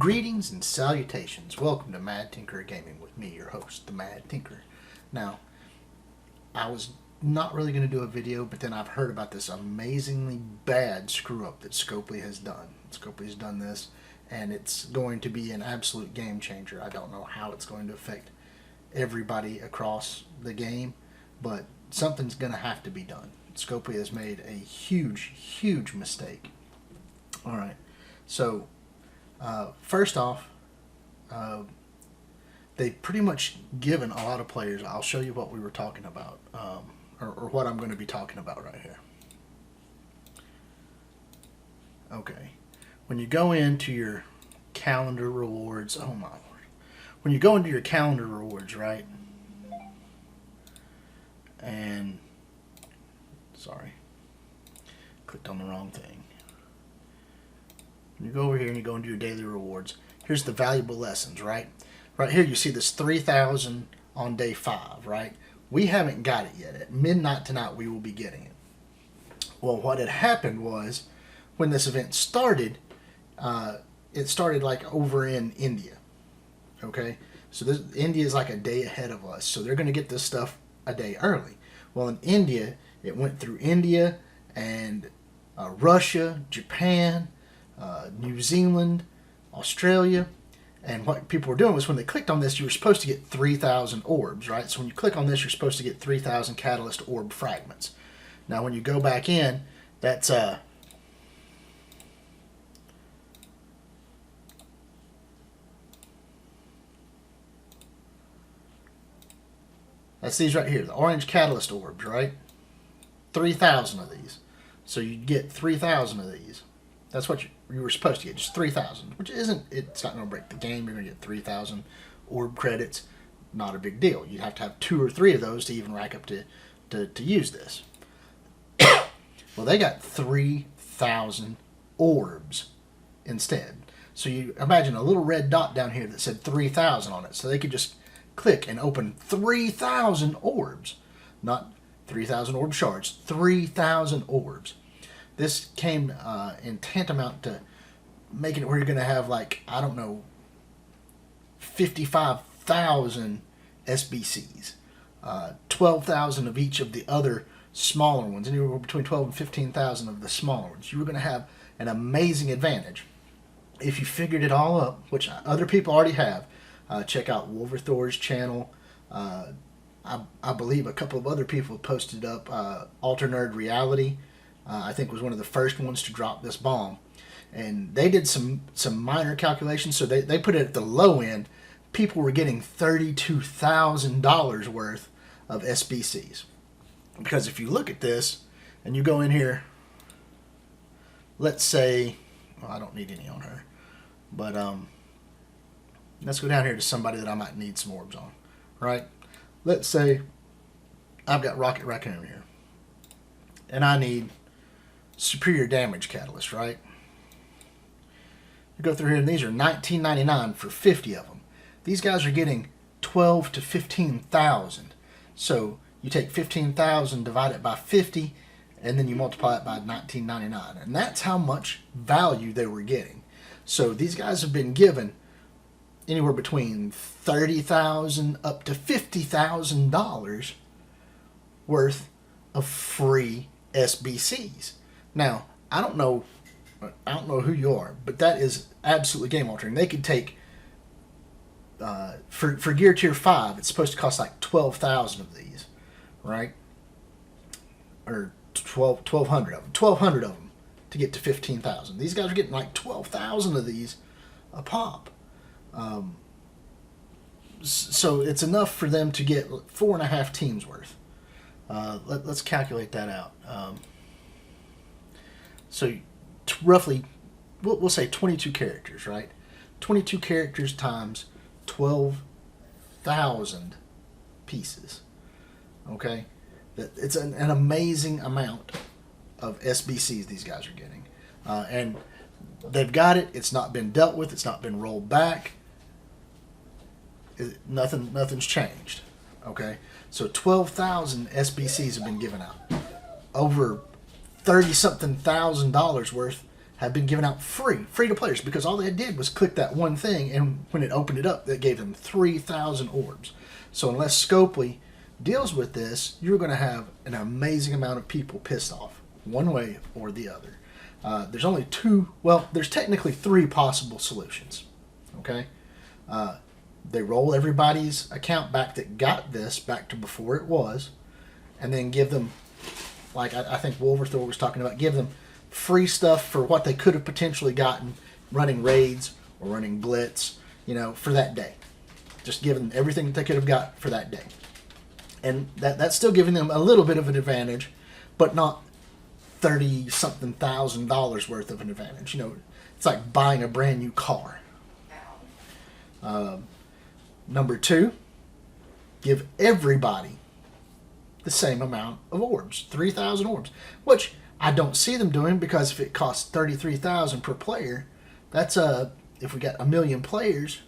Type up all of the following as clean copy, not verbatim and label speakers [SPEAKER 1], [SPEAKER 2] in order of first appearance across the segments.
[SPEAKER 1] Greetings and salutations. Welcome to Mad Tinker Gaming with me, your host, the Mad Tinker. Now, I was not really going to do a video, but then I've heard about this amazingly bad screw-up that Scopely has done. Scopely's done this, and it's going to be an absolute game changer. I don't know how it's going to affect everybody across the game, but something's going to have to be done. Scopely has made a huge, huge mistake. Alright, so first off, they've pretty much given a lot of players, I'll show you what we were talking about, or what I'm going to be talking about right here. Okay, when you go into your calendar rewards, oh my lord, when you go into your calendar rewards, right, and, sorry, clicked on the wrong thing. You go over here and you go into your daily rewards. Here's the valuable lessons, right? Right here you see this 3,000 on day 5, right? We haven't got it yet. At midnight tonight we will be getting it. Well, what had happened was when this event started, it started like over in India. Okay? So India is like a day ahead of us. So they're going to get this stuff a day early. Well, in India, it went through India and Russia, Japan, New Zealand, Australia, and what people were doing was when they clicked on this, you were supposed to get 3,000 orbs, right? So when you click on this, you're supposed to get 3,000 catalyst orb fragments. Now when you go back in, that's these right here, the orange catalyst orbs, right? 3,000 of these. So you get 3,000 of these. That's what you were supposed to get, just 3,000, which isn't, it's not going to break the game. You're going to get 3,000 orb credits. Not a big deal. You'd have to have 2 or 3 of those to even rack up to use this. Well, they got 3,000 orbs instead. So you imagine a little red dot down here that said 3,000 on it. So they could just click and open 3,000 orbs. Not 3,000 orb shards, 3,000 orbs. This came in tantamount to making it where you're going to have, like, I don't know, 55,000 SBCs, 12,000 of each of the other smaller ones, anywhere between 12 and 15,000 of the smaller ones. You were going to have an amazing advantage if you figured it all up, which other people already have. Check out Wolverthor's channel. I believe a couple of other people posted up Alter Nerd Reality. I think was one of the first ones to drop this bomb. And they did some minor calculations, so they put it at the low end. People were getting $32,000 worth of SBCs. Because if you look at this, and you go in here, let's say, well, I don't need any on her, but let's go down here to somebody that I might need some orbs on, right? Let's say I've got Rocket Raccoon here, and I need superior damage catalyst, right? You go through here and these are $19.99 for 50 of them. These guys are getting 12 to 15,000. So you take 15,000, divide it by 50, and then you multiply it by $19.99. And that's how much value they were getting. So these guys have been given anywhere between $30,000 up to $50,000 worth of free SBCs. Now, I don't know who you are, but that is absolutely game altering. They could take for gear tier 5, it's supposed to cost like 12,000 of these, right? Or 1,200 of them. 1,200 of them to get to 15,000. These guys are getting like 12,000 of these a pop. So it's enough for them to get 4.5 teams worth. Let's calculate that out. So roughly, we'll say 22 characters, right? 22 characters times 12,000 pieces. Okay? It's an amazing amount of SBCs these guys are getting. And they've got it. It's not been dealt with. It's not been rolled back. Nothing's changed. Okay? So 12,000 SBCs have been given out. Over $30-something thousand worth have been given out free to players, because all they did was click that one thing, and when it opened it up, that gave them 3,000 orbs. So unless Scopely deals with this, you're going to have an amazing amount of people pissed off, one way or the other. There's only two, well, there's technically three possible solutions, okay? They roll everybody's account back that got this back to before it was, and then give them, like I think Wolverthor was talking about, give them free stuff for what they could have potentially gotten running raids or running blitz, for that day. Just give them everything that they could have got for that day. And that's still giving them a little bit of an advantage, but not $30-something thousand worth of an advantage. It's like buying a brand new car. Number two, give everybody the same amount of orbs, 3,000 orbs, which I don't see them doing, because if it costs $33,000 per player, that's if we got 1 million players,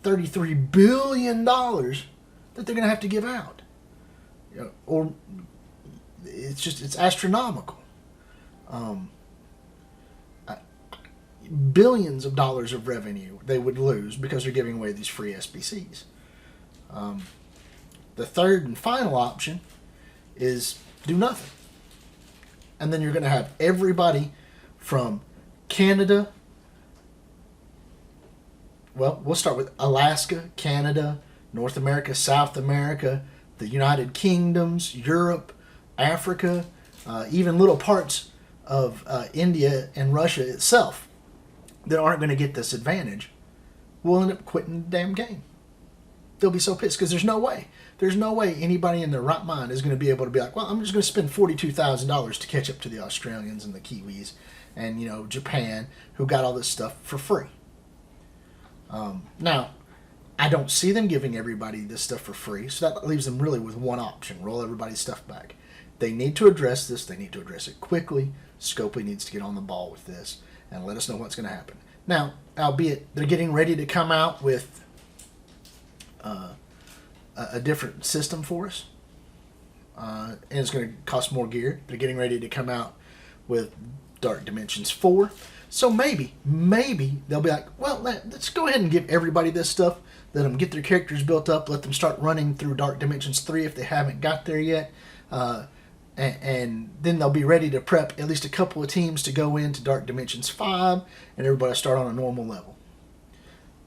[SPEAKER 1] $33 billion that they're going to have to give out. Or it's astronomical. Billions of dollars of revenue they would lose because they're giving away these free SBCs. The third and final option is do nothing. And then you're going to have everybody from Canada, well, we'll start with Alaska, Canada, North America, South America, the United Kingdoms, Europe, Africa, even little parts of India and Russia itself that aren't going to get this advantage will end up quitting the damn game. They'll be so pissed, because there's no way anybody in their right mind is going to be able to be like, well, I'm just going to spend $42,000 to catch up to the Australians and the Kiwis and, Japan, who got all this stuff for free. Now, I don't see them giving everybody this stuff for free, so that leaves them really with one option: roll everybody's stuff back. They need to address this. They need to address it quickly. Scopely needs to get on the ball with this and let us know what's going to happen. Now, albeit they're getting ready to come out with a different system for us, and it's going to cost more gear. They're getting ready to come out with Dark Dimensions 4. So maybe they'll be like, well, let's go ahead and give everybody this stuff, let them get their characters built up, let them start running through Dark Dimensions 3 if they haven't got there yet, and then they'll be ready to prep at least a couple of teams to go into Dark Dimensions 5, and everybody start on a normal level.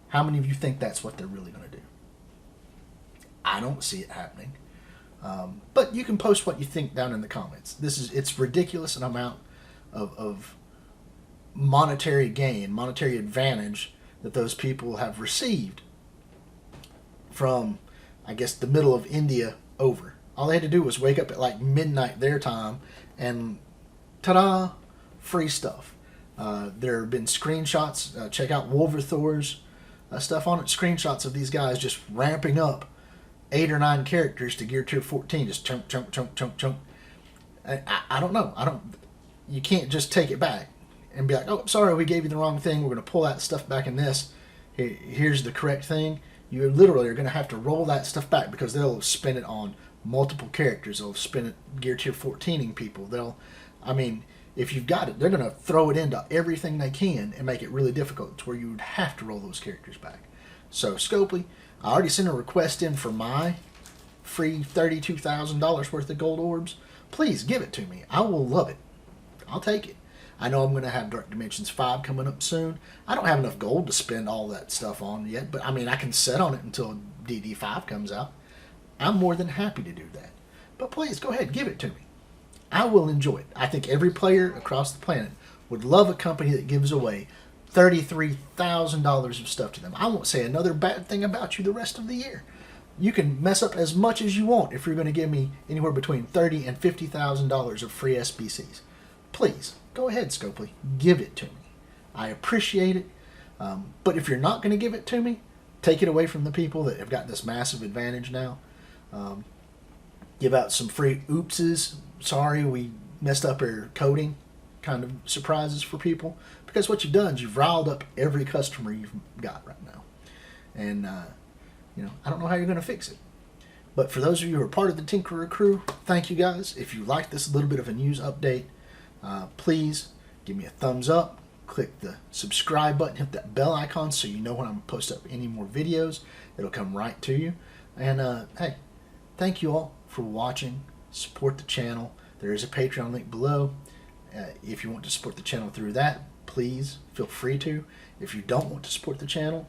[SPEAKER 1] How many of you think that's what they're really going to do? I don't see it happening. But you can post what you think down in the comments. It's ridiculous an amount of monetary gain, monetary advantage that those people have received from, I guess, the middle of India over. All they had to do was wake up at like midnight their time and ta-da, free stuff. There have been screenshots. Check out Wolverthor's stuff on it. Screenshots of these guys just ramping up 8 or 9 characters to gear tier 14. Just chunk, chunk, chunk, chunk, chunk. I don't know. You can't just take it back and be like, oh, sorry, we gave you the wrong thing. We're going to pull that stuff back in this. Here's the correct thing. You literally are going to have to roll that stuff back, because they'll spin it on multiple characters. They'll spin it gear tier 14ing people. If you've got it, they're going to throw it into everything they can and make it really difficult to where you would have to roll those characters back. So Scopely, I already sent a request in for my free $32,000 worth of gold orbs. Please give it to me. I will love it. I'll take it. I know I'm going to have Dark Dimensions 5 coming up soon. I don't have enough gold to spend all that stuff on yet, but I can set on it until DD5 comes out. I'm more than happy to do that. But please, go ahead, give it to me. I will enjoy it. I think every player across the planet would love a company that gives away $33,000 of stuff to them. I won't say another bad thing about you the rest of the year. You can mess up as much as you want if you're going to give me anywhere between $30,000 and $50,000 of free SBCs. Please, go ahead, Scopely. Give it to me. I appreciate it. But if you're not going to give it to me, take it away from the people that have got this massive advantage now. Give out some free oopses. Sorry, we messed up our coding kind of surprises for people. Because what you've done is you've riled up every customer you've got right now. And, I don't know how you're going to fix it. But for those of you who are part of the Tinkerer crew, thank you guys. If you like this little bit of a news update, please give me a thumbs up, click the subscribe button, hit that bell icon so you know when I'm post up any more videos. It'll come right to you. And hey, thank you all for watching. Support the channel. There is a Patreon link below. If you want to support the channel through that, please feel free to. If you don't want to support the channel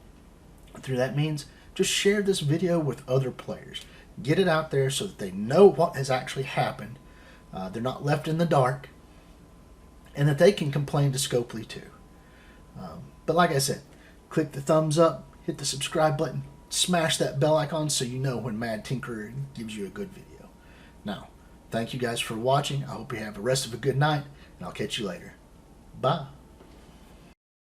[SPEAKER 1] through that means, just share this video with other players. Get it out there so that they know what has actually happened. They're not left in the dark, and that they can complain to Scopely too. But like I said, click the thumbs up, hit the subscribe button, smash that bell icon so you know when Mad Tinkerer gives you a good video. Now, thank you guys for watching. I hope you have the rest of a good night, and I'll catch you later. Bye.